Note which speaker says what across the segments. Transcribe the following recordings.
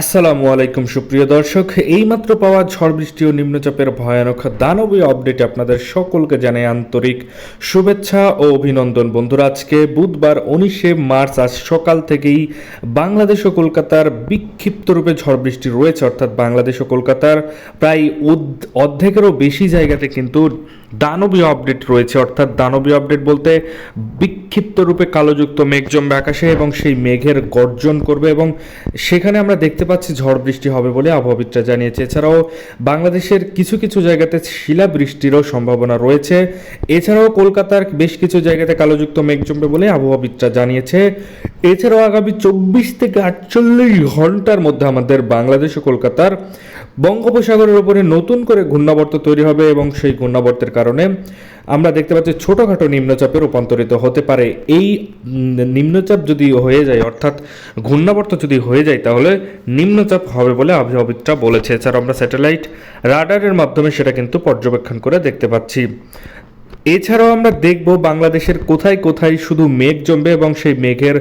Speaker 1: আসসালামু আলাইকুম সুপ্রিয় দর্শক, এইমাত্র পাওয়া ঝড় বৃষ্টি ও নিম্নচাপের ভয়ানক দানবীয় আপডেটে আপনাদের সকলকে জানাই আন্তরিক শুভেচ্ছা ও অভিনন্দন। বন্ধুরা, আজকে বুধবার 19শে মার্চ, আজ সকাল থেকেই বাংলাদেশ ও কলকাতার বিক্ষিপ্ত রূপে ঝড় বৃষ্টি রয়েছে। অর্থাৎ বাংলাদেশ ও কলকাতার প্রায় অর্ধেকেরও বেশি জায়গাতে কিন্তু দানবীয় আপডেট রয়েছে। অর্থাৎ দানবীয় আপডেট বলতে বিক্ষিপ্ত রূপে কালোযুক্ত মেঘ জমবে আকাশে এবং সেই মেঘের গর্জন করবে এবং সেখানে আমরা দেখতে পাচ্ছি ঝড় বৃষ্টি হবে বলে আবহাওয়াবিদরা জানিয়েছে। এছাড়াও বাংলাদেশের কিছু কিছু জায়গাতে শিলাবৃষ্টিরও সম্ভাবনা রয়েছে। এছাড়াও কলকাতার বেশ কিছু জায়গাতে কালোযুক্ত মেঘ জমবে বলে আবহাওয়াবিদরা জানিয়েছে। এছাড়াও আগামী 24 থেকে 48 ঘন্টার মধ্যে আমাদের বাংলাদেশ ও কলকাতার বঙ্গোপসাগরের উপরে নতুন করে ঘূর্ণাবর্ত তৈরি হবে এবং সেই ঘূর্ণাবর্তের কারণে আমরা দেখতে পাচ্ছি ছোটোখাটো নিম্নচাপে রূপান্তরিত হতে পারে। এই নিম্নচাপ যদি হয়ে যায়, অর্থাৎ ঘূর্ণাবর্ত যদি হয়ে যায়, তাহলে নিম্নচাপ হবে বলে আবহাওয়াবিদরা বলেছে। এছাড়া আমরা স্যাটেলাইট রাডারের মাধ্যমে সেটা কিন্তু পর্যবেক্ষণ করে দেখতে পাচ্ছি। এছাড়াও আমরা দেখব বাংলাদেশের কোথায় কোথায় শুধু মেঘ জমবে এবং সেই মেঘের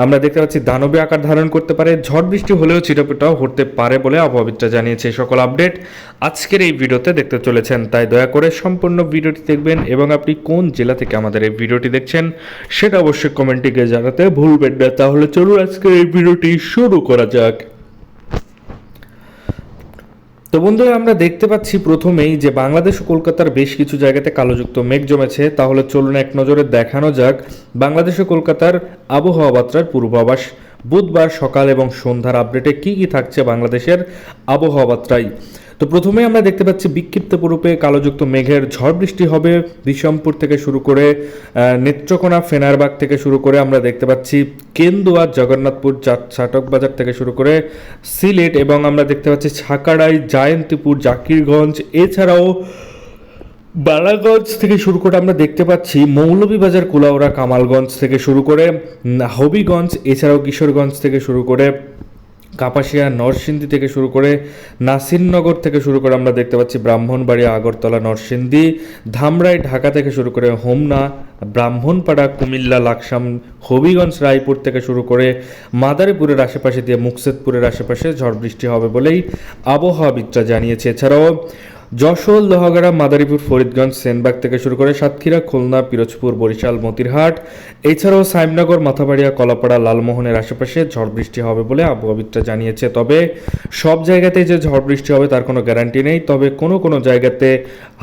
Speaker 1: আমরা দেখতে পাচ্ছি দানবে আকার ধারণ করতে পারে, ঝড় বৃষ্টি হলেও ছিটাপিটাও হতে পারে বলে আবহাওয়াবিদরা জানিয়েছে। সকল আপডেট আজকের এই ভিডিওতে দেখতে চলেছেন, তাই দয়া করে সম্পূর্ণ ভিডিওটি দেখবেন এবং আপনি কোন জেলা থেকে আমাদের এই ভিডিওটি দেখছেন সেটা অবশ্যই কমেন্টে গিয়ে জানাতে ভুলবেন না। তাহলে চলুন আজকের এই ভিডিওটি শুরু করা যাক। তো বন্ধুরা, আমরা দেখতে পাচ্ছি প্রথমেই যে বাংলাদেশ ও কলকাতার বেশ কিছু জায়গাতে কালোযুক্ত মেঘ জমেছে। তাহলে চলুন এক নজরে দেখানো যাক বাংলাদেশ ও কলকাতার আবহাওয়া বার্তার পূর্বাভাস বুধবার সকাল এবং সন্ধ্যার আপডেটে কি কি থাকছে বাংলাদেশের আবহাওয়া বার্তায়। তো প্রথমে আমরা দেখতে পাচ্ছি বিক্ষিপ্ত রূপে কালোযুক্ত মেঘের ঝড় বৃষ্টি হবে বিশমপুর থেকে শুরু করে নেত্রকোনা, ফেনারবাগ থেকে শুরু করে আমরা দেখতে পাচ্ছি কেন্দুয়া, জগন্নাথপুর, চাটক বাজার থেকে শুরু করে সিলেট এবং আমরা দেখতে পাচ্ছি ছাকাড়াই, জয়ন্তীপুর, জাকিরগঞ্জ, এছাড়াও বালাগঞ্জ থেকে শুরু করে আমরা দেখতে পাচ্ছি মৌলভীবাজার, কুলাউড়া, কামালগঞ্জ থেকে শুরু করে হবিগঞ্জ, এছাড়াও কিশোরগঞ্জ থেকে শুরু করে কাপাসিয়া, নরসিংদী থেকে শুরু করে নাসিরনগর থেকে শুরু করে আমরা দেখতে পাচ্ছি ব্রাহ্মণবাড়িয়া, আগরতলা, নরসিংদী, ধামরাই, ঢাকা থেকে শুরু করে হোমনা, ব্রাহ্মণপাড়া, কুমিল্লা, লাকসাম, হবিগঞ্জ, রায়পুর থেকে শুরু করে মাদারীপুরের আশেপাশে দিয়ে মুকসেদপুরের আশেপাশে ঝড় বৃষ্টি হবে বলেই আবহাওয়াবিদরা জানিয়েছে। এছাড়াও যশোর, লোহাগাড়া, মাদারীপুর, ফরিদগঞ্জ, সেনবাগ থেকে শুরু করে সাতক্ষীরা, খুলনা, পিরোজপুর, বরিশাল, মতিরহাট, এছাড়াও সাইমনগর, মাথাবাড়িয়া, কলাপাড়া, লালমোহনের আশেপাশে ঝড় বৃষ্টি হবে বলে আবহাওয়াবিদরা জানিয়েছে। তবে সব জায়গাতেই যে ঝড় বৃষ্টি হবে তার কোনো গ্যারান্টি নেই। তবে কোনো কোনো জায়গাতে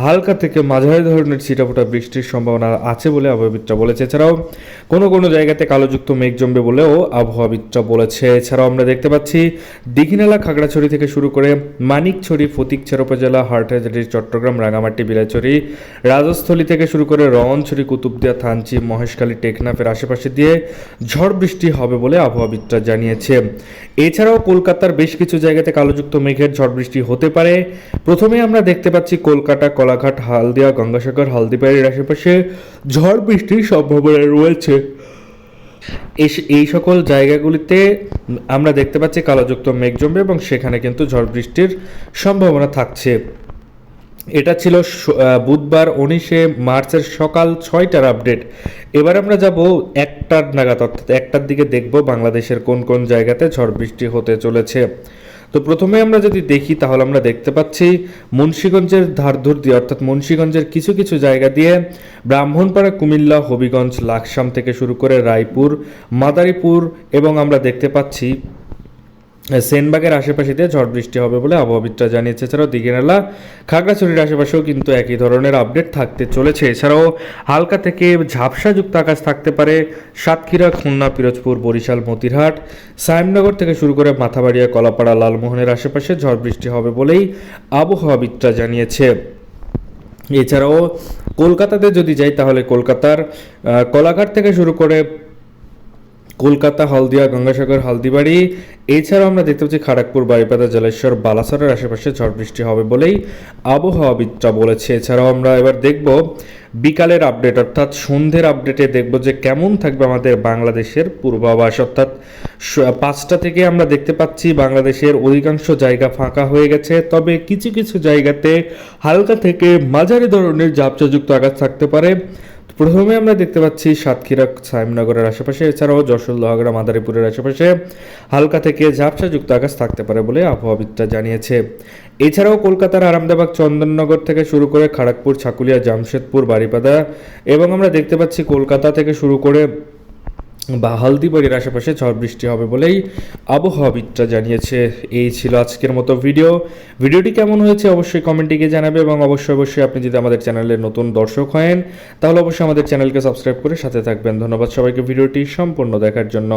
Speaker 1: হালকা থেকে মাঝারি ধরনের ছিটাফোঁটা বৃষ্টির সম্ভাবনা আছে বলে আবহাওয়াবিদরা বলেছে। এছাড়াও কোনো কোনো জায়গাতে কালোযুক্ত মেঘ জমবে বলেও আবহাওয়াবিদরা বলেছে। এছাড়াও আমরা দেখতে পাচ্ছি দীঘিনালা, খাগড়াছড়ি থেকে শুরু করে মানিকছড়ি, ফটিকছড়ি উপজেলা, হাটহাজারী, চট্টগ্রাম, রাঙামাটি, বিলাইছড়ি, রাজস্থলী থেকে শুরু করে রওয়ানছড়ি, কুতুবদিয়া, থানচি, মহেশখালী, টেকনাফের আশেপাশে দিয়ে ঝড় বৃষ্টি হবে বলে আবহাওয়াবিদরা জানিয়েছে। এছাড়াও কলকাতার বেশ কিছু জায়গাতে কালোযুক্ত মেঘের ঝড় বৃষ্টি হতে পারে। প্রথমে আমরা দেখতে পাচ্ছি কলকাতা, কলাঘাট, হালদিয়া, গঙ্গাসাগর, হালদিবাড়ির আশেপাশে ঝড় বৃষ্টির সম্ভাবনা রয়েছে। এই সকল জায়গাগুলিতে আমরা দেখতে পাচ্ছি কালোযুক্ত মেঘ জমবে এবং সেখানে কিন্তু ঝড় বৃষ্টির সম্ভাবনা থাকছে। এটা ছিল বুধবার 19শে মার্চের সকাল 6টার আপডেট। এবার আমরা যাব 1টার নাগাদ, অর্থাৎ 1টার দিকে দেখব বাংলাদেশের কোন কোন জায়গাতে ঝড় বৃষ্টি হতে চলেছে। তো প্রথমে আমরা যদি দেখি তাহলে আমরা দেখতে পাচ্ছি মুন্সিগঞ্জের ধারধুর দিয়ে, অর্থাৎ মুন্সিগঞ্জের কিছু কিছু জায়গা দিয়ে ব্রাহ্মণপাড়া, কুমিল্লা, হবিগঞ্জ, লাকসাম থেকে শুরু করে রায়পুর, মাদারীপুর এবং আমরা দেখতে পাচ্ছি সেনবাগের আশেপাশে দিয়ে ঝড় বৃষ্টি হবে বলে আবহাওয়াবিদরা জানিয়েছে। এছাড়াও দীঘিনালা, খাগড়াছড়ির আশেপাশেও কিন্তু একই ধরনের আপডেট থাকতে চলেছে। এছাড়াও হালকা থেকে ঝাপসাযুক্ত আকাশ থাকতে পারে সাতক্ষীরা, খুলনা, পিরোজপুর, বরিশাল, মতিরহাট, সাইমনগর থেকে শুরু করে মাথাবাড়িয়া, কলাপাড়া, লালমোহনের আশেপাশে ঝড় বৃষ্টি হবে বলেই আবহাওয়াবিদরা জানিয়েছে। এছাড়াও কলকাতাতে যদি যাই তাহলে কলকাতার কলাঘাট থেকে শুরু করে কলকাতা, হলদিয়া, গঙ্গাসাগর, হালদিবাড়ি, এছাড়াও আমরা দেখতে পাচ্ছি খড়গপুর, বারিপাদা, জলেশ্বর, বালাসরের আশেপাশে ঝড় বৃষ্টি হবে বলেই আবহাওয়াবিদরা বলেছে। এছাড়াও আমরা এবার দেখব বিকালের আপডেট, অর্থাৎ সন্ধ্যের আপডেটে দেখব যে কেমন থাকবে আমাদের বাংলাদেশের পূর্বাভাস। অর্থাৎ 5টা থেকে আমরা দেখতে পাচ্ছি বাংলাদেশের অধিকাংশ জায়গা ফাঁকা হয়ে গেছে, তবে কিছু কিছু জায়গাতে হালকা থেকে মাঝারি ধরনের ঝাপসাযুক্ত আকাশ থাকতে পারে প্রথমে আমরা দেখতে পাচ্ছি সাতক্ষীরা সাইমনগরের আশেপাশে, এছাড়াও যশোর লোহাগড়া মাদারীপুরের আশেপাশে হালকা থেকে ঝাপসাযুক্ত আকাশ থাকতে পারে বলে আবহাওয়াবিদরা জানিয়েছে। এছাড়াও কলকাতার আরামবাগ চন্দননগর থেকে শুরু করে খড়গপুর ছাকুলিয়া জামশেদপুর বারিপাদা এবং আমরা দেখতে পাচ্ছি কলকাতা থেকে শুরু করে হালদিবাড়ির আশেপাশে ঝড় বৃষ্টি হবে বলেই আবহাওয়াবিদরা জানিয়েছে। এই ছিল আজকের মতো ভিডিওটি কেমন হয়েছে অবশ্যই কমেন্টে গিয়ে জানাবে এবং অবশ্যই আপনি যদি আমাদের চ্যানেলের নতুন দর্শক হন তাহলে অবশ্যই আমাদের চ্যানেলকে সাবস্ক্রাইব করে সাথে থাকবেন। ধন্যবাদ সবাইকে ভিডিওটি সম্পূর্ণ দেখার জন্য।